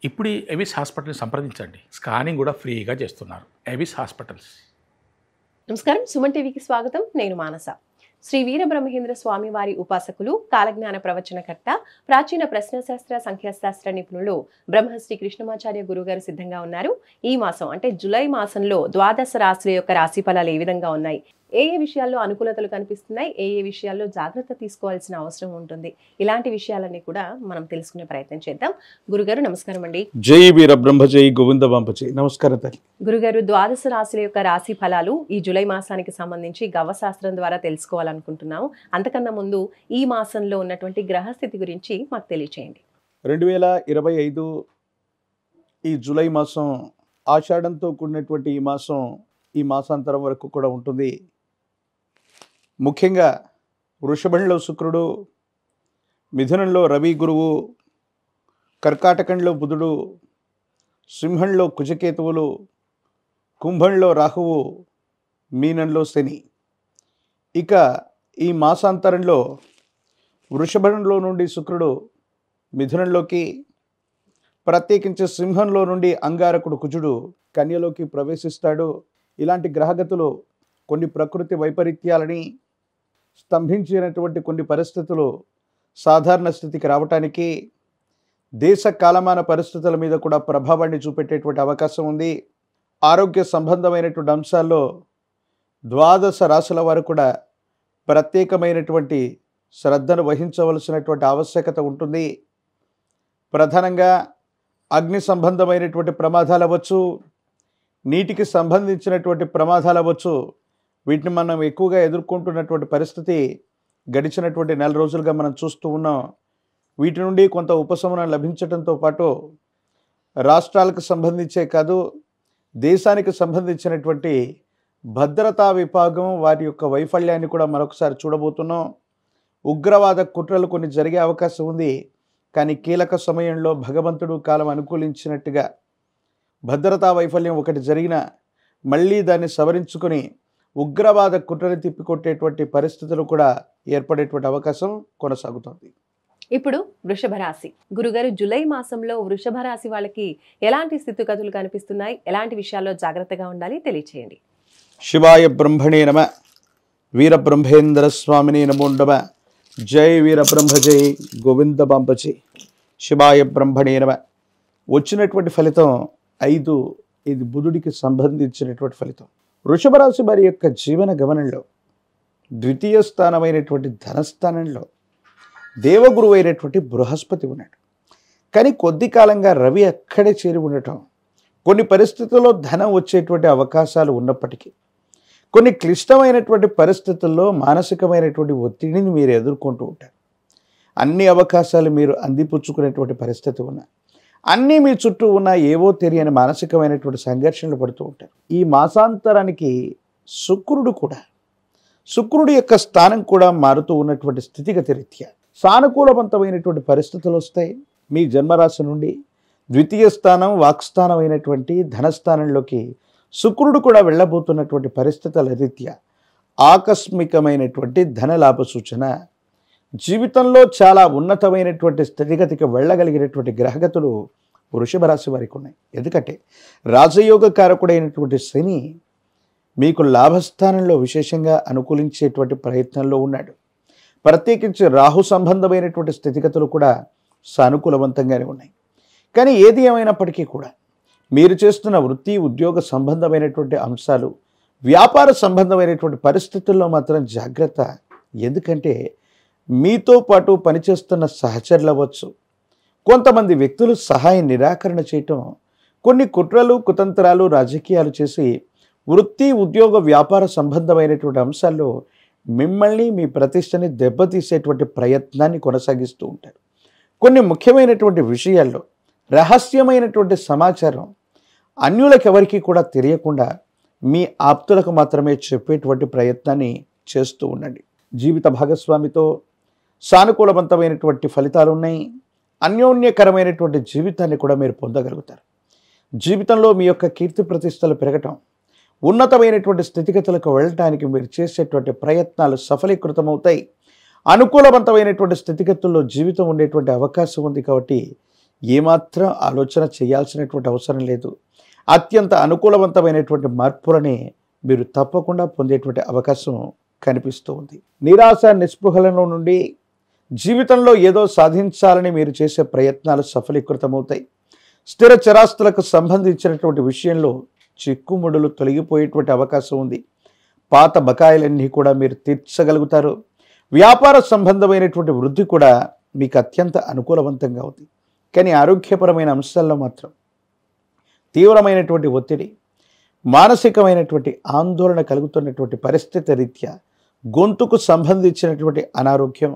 ఇప్పుడు ఎవిస్ హాస్పిటల్ని సంప్రదించండి. స్కానింగ్ కూడా ఫ్రీగా చేస్తున్నారు. Avis hospitals. నమస్కారం, సుమన్ టీవీకి స్వాగతం. నేను మానస. శ్రీ వీరబ్రహ్మేంద్ర స్వామి వారి ఉపాసకులు, కాలజ్ఞాన ప్రవచనకర్త, ప్రాచీన ప్రశ్నశాస్త్ర సంఖ్యాశాస్త్ర నిపుణులు బ్రహ్మశ్రీ కృష్ణమాచార్య గురుగారు సిద్ధంగా ఉన్నారు. ఈ మాసం అంటే జూలై మాసంలో ద్వాదశ రాశుల యొక్క రాశి ఫలాలు ఏ విధంగా ఉన్నాయి, ఏ విషయాల్లో అనుకూలతలు కనిపిస్తున్నాయి, ఏ విషయాల్లో జాగ్రత్త తీసుకోవాల్సిన అవసరం ఉంటుంది, ఇలాంటి విషయాలన్నీ కూడా మనం తెలుసుకునే ప్రయత్నం చేద్దాం. గురుగారు నమస్కారం అండి. జై వీరబ్రహ్మ జై గోవింద బాంపజీ. నమస్కారం తల్లి. గురుగారు, ద్వాదశ రాశుల యొక్క రాశి ఫలాలు ఈ జూలై మాసానికి సంబంధించి గవ్వశాస్త్రం ద్వారా తెలుసుకోవాలనుకుంటున్నాము. అంతకన్నా ముందు ఈ మాసంలో ఉన్నటువంటి గ్రహస్థితి గురించి మాకు తెలియచేయండి. 2025 ఈ జూలై మాసం ఆషాఢంతో కూడినటువంటి ఈ మాసాంతరం వరకు కూడా ఉంటుంది. ముఖ్యంగా వృషభంలో శుక్రుడు, మిథునంలో రవి గురువు, కర్కాటకంలో బుధుడు, సింహంలో కుజకేతువులు, కుంభంలో రాహువు, మీనంలో శని. ఇక ఈ మాసాంతరంలో వృషభంలో నుండి శుక్రుడు మిథునంలోకి, ప్రత్యేకించి సింహంలో నుండి అంగారకుడు కుజుడు కన్యలోకి ప్రవేశిస్తాడు. ఇలాంటి గ్రహగతులు కొన్ని ప్రకృతి వైపరీత్యాలని, స్తంభించినటువంటి కొన్ని పరిస్థితులు సాధారణ స్థితికి రావటానికి, దేశ కాలమాన పరిస్థితుల మీద కూడా ప్రభావాన్ని చూపెట్టేటువంటి అవకాశం ఉంది. ఆరోగ్య సంబంధమైనటువంటి అంశాల్లో ద్వాదశ రాశుల వారు కూడా ప్రత్యేకమైనటువంటి శ్రద్ధను వహించవలసినటువంటి ఆవశ్యకత ఉంటుంది. ప్రధానంగా అగ్ని సంబంధమైనటువంటి ప్రమాదాలు అవ్వచ్చు, నీటికి సంబంధించినటువంటి ప్రమాదాలు అవ్వచ్చు. వీటిని మనం ఎక్కువగా ఎదుర్కొంటున్నటువంటి పరిస్థితి గడిచినటువంటి నెల రోజులుగా మనం చూస్తూ ఉన్నాం. వీటి నుండి కొంత ఉపశమనం లభించడంతో పాటు రాష్ట్రాలకు సంబంధించే కాదు, దేశానికి సంబంధించినటువంటి భద్రతా విభాగం వారి యొక్క వైఫల్యాన్ని కూడా మరొకసారి చూడబోతున్నాం. ఉగ్రవాద కుట్రలు కొన్ని జరిగే అవకాశం ఉంది. కానీ కీలక సమయంలో భగవంతుడు కాలం అనుకూలించినట్టుగా భద్రతా వైఫల్యం ఒకటి జరిగినా మళ్ళీ దాన్ని సవరించుకొని ఉగ్రవాద కుట్రని తిప్పికొట్టేటువంటి పరిస్థితులు కూడా ఏర్పడేటువంటి అవకాశం కొనసాగుతుంది. ఇప్పుడు వృషభ రాశి. గురుగారు, జూలై మాసంలో వృషభ రాశి వాళ్ళకి ఎలాంటి స్థితిగతులు కనిపిస్తున్నాయి, ఎలాంటి విషయాల్లో జాగ్రత్తగా ఉండాలి తెలియచేయండి. శివాయ బ్రహ్మణే నమ, వీరబ్రహ్మేంద్ర స్వామిని నమో నమ. జై వీరబ్రహ్మ జై గోవింద బాంపజీ. శివాయ బ్రహ్మణే నమ. వచ్చినటువంటి ఫలితం 5. ఇది బుధుడికి సంబంధించినటువంటి ఫలితం. వృషభ రాశి వారి యొక్క జీవన గమనంలో ద్వితీయ స్థానమైనటువంటి ధనస్థానంలో దేవగురువు అయినటువంటి బృహస్పతి ఉన్నాడు. కానీ కొద్ది కాలంగా రవి అక్కడే చేరి ఉండటం, కొన్ని పరిస్థితుల్లో ధనం వచ్చేటువంటి అవకాశాలు ఉన్నప్పటికీ కొన్ని క్లిష్టమైనటువంటి పరిస్థితుల్లో మానసికమైనటువంటి ఒత్తిడిని మీరు ఎదుర్కొంటూ ఉంటారు. అన్ని అవకాశాలు మీరు అందిపుచ్చుకునేటువంటి పరిస్థితి ఉన్నాయి. అన్నీ మీ చుట్టూ ఉన్న ఏవో తెలియని మానసికమైనటువంటి సంఘర్షణలు పడుతూ ఉంటారు. ఈ మాసాంతరానికి శుక్రుడు యొక్క స్థానం కూడా మారుతూ ఉన్నటువంటి స్థితిగతి రీత్యా సానుకూలవంతమైనటువంటి పరిస్థితులు వస్తాయి. మీ జన్మరాశి నుండి ద్వితీయ స్థానం వాక్స్థానం అయినటువంటి ధనస్థానంలోకి శుక్రుడు కూడా వెళ్ళబోతున్నటువంటి పరిస్థితుల రీత్యా ఆకస్మికమైనటువంటి ధనలాభ సూచన, జీవితంలో చాలా ఉన్నతమైనటువంటి స్థితిగతికి వెళ్ళగలిగినటువంటి గ్రహగతులు వృషభ రాశి వారికి ఉన్నాయి. ఎందుకంటే రాజయోగ కారకుడైనటువంటి శని మీకు లాభస్థానంలో విశేషంగా అనుకూలించేటువంటి ప్రయత్నంలో ఉన్నాడు. ప్రత్యేకించి రాహు సంబంధమైనటువంటి స్థితిగతులు కూడా సానుకూలవంతంగానే ఉన్నాయి. కానీ ఏది ఏమైనప్పటికీ కూడా మీరు చేస్తున్న వృత్తి ఉద్యోగ సంబంధమైనటువంటి అంశాలు, వ్యాపార సంబంధమైనటువంటి పరిస్థితుల్లో మాత్రం జాగ్రత్త. ఎందుకంటే మీతో పాటు పనిచేస్తున్న సహచరులు అవ్వచ్చు, కొంతమంది వ్యక్తులు సహాయం నిరాకరణ చేయటం, కొన్ని కుట్రలు కుతంత్రాలు రాజకీయాలు చేసి వృత్తి ఉద్యోగ వ్యాపార సంబంధమైనటువంటి అంశాల్లో మిమ్మల్ని మీ ప్రతిష్టని దెబ్బతీసేటువంటి ప్రయత్నాన్ని కొనసాగిస్తూ ఉంటారు. కొన్ని ముఖ్యమైనటువంటి విషయాల్లో రహస్యమైనటువంటి సమాచారం అన్యులకు ఎవరికీ కూడా తెలియకుండా మీ ఆప్తులకు మాత్రమే చెప్పేటువంటి ప్రయత్నాన్ని చేస్తూ ఉండండి. జీవిత భాగస్వామితో సానుకూలవంతమైనటువంటి ఫలితాలు ఉన్నాయి. అన్యోన్యకరమైనటువంటి జీవితాన్ని కూడా మీరు పొందగలుగుతారు. జీవితంలో మీ యొక్క కీర్తి ప్రతిష్టలు పెరగటం, ఉన్నతమైనటువంటి స్థితిగతులకు వెళ్ళటానికి మీరు చేసేటువంటి ప్రయత్నాలు సఫలీకృతమవుతాయి. అనుకూలవంతమైనటువంటి స్థితిగతుల్లో జీవితం ఉండేటువంటి అవకాశం ఉంది. కాబట్టి ఏమాత్రం ఆలోచన చేయాల్సినటువంటి అవసరం లేదు. అత్యంత అనుకూలవంతమైనటువంటి మార్పులని మీరు తప్పకుండా పొందేటువంటి అవకాశం కనిపిస్తూ ఉంది. నిరాశ నిస్పృహలలో నుండి జీవితంలో ఏదో సాధించాలని మీరు చేసే ప్రయత్నాలు సఫలీకృతమవుతాయి. స్థిర చరాస్తులకు సంబంధించినటువంటి విషయంలో చిక్కుముడులు తొలగిపోయేటువంటి అవకాశం ఉంది. పాత బకాయిలన్నీ కూడా మీరు తీర్చగలుగుతారు. వ్యాపార సంబంధమైనటువంటి వృద్ధి కూడా మీకు అత్యంత అనుకూలవంతంగా ఉంది. కానీ ఆరోగ్యపరమైన అంశాల్లో మాత్రం తీవ్రమైనటువంటి ఒత్తిడి, మానసికమైనటువంటి ఆందోళన కలుగుతున్నటువంటి పరిస్థితి రీత్యా గొంతుకు సంబంధించినటువంటి అనారోగ్యం,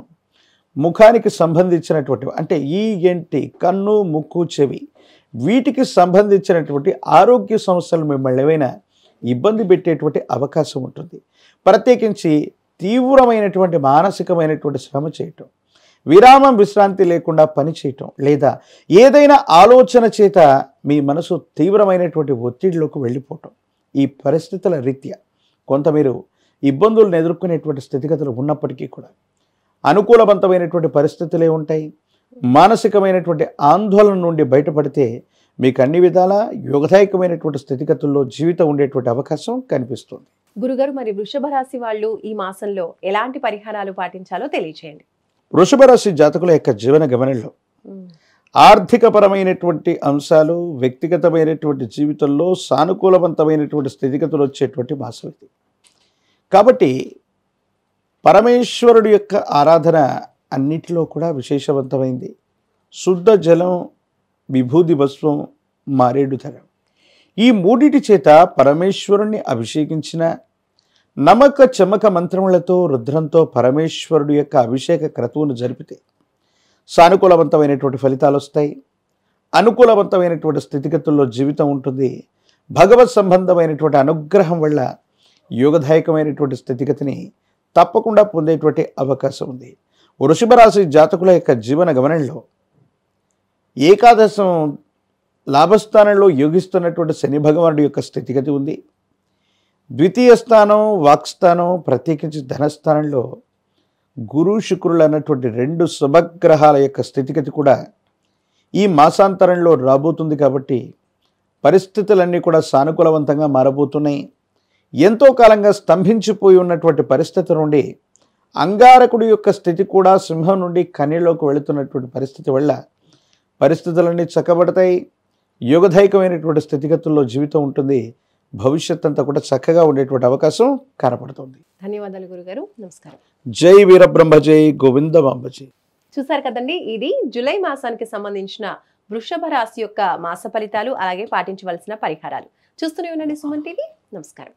ముఖానికి సంబంధించినటువంటి అంటే ENT కన్ను, ముక్కు, చెవి వీటికి సంబంధించినటువంటి ఆరోగ్య సమస్యలు మిమ్మల్ని ఏమైనా ఇబ్బంది పెట్టేటువంటి అవకాశం ఉంటుంది. ప్రత్యేకించి తీవ్రమైనటువంటి మానసికమైనటువంటి శ్రమ చేయటం, విరామం విశ్రాంతి లేకుండా పని చేయటం, లేదా ఏదైనా ఆలోచన చేత మీ మనసు తీవ్రమైనటువంటి ఒత్తిడిలోకి వెళ్ళిపోవటం, ఈ పరిస్థితుల రీత్యా కొంత మీరు ఇబ్బందులను ఎదుర్కొనేటువంటి స్థితిగతులు ఉన్నప్పటికీ కూడా అనుకూలవంతమైనటువంటి పరిస్థితులే ఉంటాయి. మానసికమైనటువంటి ఆందోళన నుండి బయటపడితే మీకు అన్ని విధాల యోగదాయకమైనటువంటి స్థితిగతుల్లో జీవితం ఉండేటువంటి అవకాశం కనిపిస్తుంది. గురుగారు, మరి వృషభ రాశి వాళ్ళు ఈ మాసంలో ఎలాంటి పరిహారాలు పాటించాలో తెలియచేయండి. వృషభ రాశి జాతకుల యొక్క జీవన గమనంలో ఆర్థికపరమైనటువంటి అంశాలు, వ్యక్తిగతమైనటువంటి జీవితంలో సానుకూలవంతమైనటువంటి స్థితిగతులు వచ్చేటువంటి మాసం ఇది. కాబట్టి పరమేశ్వరుడి యొక్క ఆరాధన అన్నిటిలో కూడా విశేషవంతమైంది. శుద్ధ జలం, విభూది భస్వం, మారేడు దళం ఈ మూడిటి చేత పరమేశ్వరుణ్ణి అభిషేకించిన నమక చమక మంత్రములతో రుద్రంతో పరమేశ్వరుడు యొక్క అభిషేక క్రతువును జరిపితే సానుకూలవంతమైనటువంటి ఫలితాలు వస్తాయి. అనుకూలవంతమైనటువంటి స్థితిగతుల్లో జీవితం ఉంటుంది. భగవత్ సంబంధమైనటువంటి అనుగ్రహం వల్ల యోగదాయకమైనటువంటి స్థితిగతిని తప్పకుండా పొందేటువంటి అవకాశం ఉంది. వృషభ రాశి జాతకుల యొక్క జీవన గమనంలో ఏకాదశం లాభస్థానంలో యోగిస్తున్నటువంటి శని భగవానుడి యొక్క స్థితిగతి ఉంది. ద్వితీయ స్థానం, వాక్స్థానం, ప్రత్యేకించి ధనస్థానంలో గురు శుక్రులు అన్నటువంటి 2 శుభగ్రహాల యొక్క స్థితిగతి కూడా ఈ మాసాంతరంలో రాబోతుంది. కాబట్టి పరిస్థితులన్నీ కూడా సానుకూలవంతంగా మారబోతున్నాయి. ఎంతో కాలంగా స్తంభించిపోయి ఉన్నటువంటి పరిస్థితి నుండి అంగారకుడి యొక్క స్థితి కూడా సింహం నుండి కన్యలోకి వెళుతున్నటువంటి పరిస్థితి వల్ల పరిస్థితులన్నీ చక్కబడతాయి. యోగదాయకమైనటువంటి స్థితిగతుల్లో జీవితం ఉంటుంది. భవిష్యత్ అంతా కూడా చక్కగా ఉండేటువంటి అవకాశం కనపడుతుంది. ధన్యవాదాలు గురుగారు. నమస్కారం. జై వీరబ్రహ్మ జై గోవిందమాంబ జై. చూసారు కదండి, ఇది జూలై మాసానికి సంబంధించిన వృషభ రాశి యొక్క మాస ఫలితాలు, అలాగే పాటించవలసిన పరిహారాలు. చూస్తూనే ఉండండి సుమన్ టీవీ. నమస్కారం.